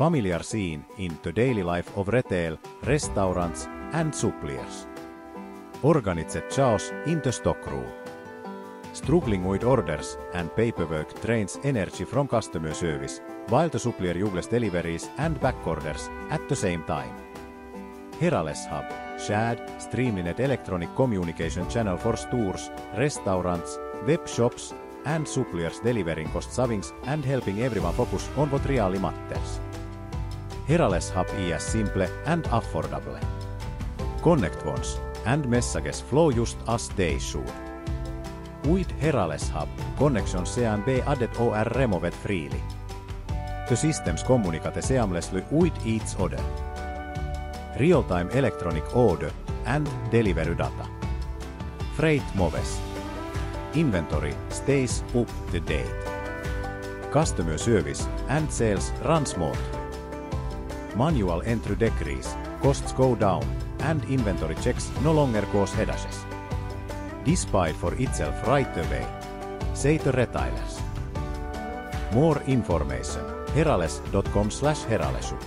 familiar scene in the daily life of retail, restaurants and suppliers. Organized chaos in the stockroom. Struggling with orders and paperwork drains energy from customer service, while the supplier juggles deliveries and back orders at the same time. Herales Hub, shared, streamlined electronic communication channel for stores, restaurants, web shops and suppliers delivering cost savings and helping everyone focus on what really matters. Herales Hub is simple and affordable. Connect once and messages flow just as they should. With Herales Hub, connections can be added or removed freely. The systems communicate seamlessly with each other. Real-time electronic order and delivery data. Freight moves. Inventory stays up to date. Customer service and sales run smooth. Manual entry decrease, costs go down, and inventory checks no longer cause headaches. Despite for itself right away, say the retailers. More information, herales.com/heralesu.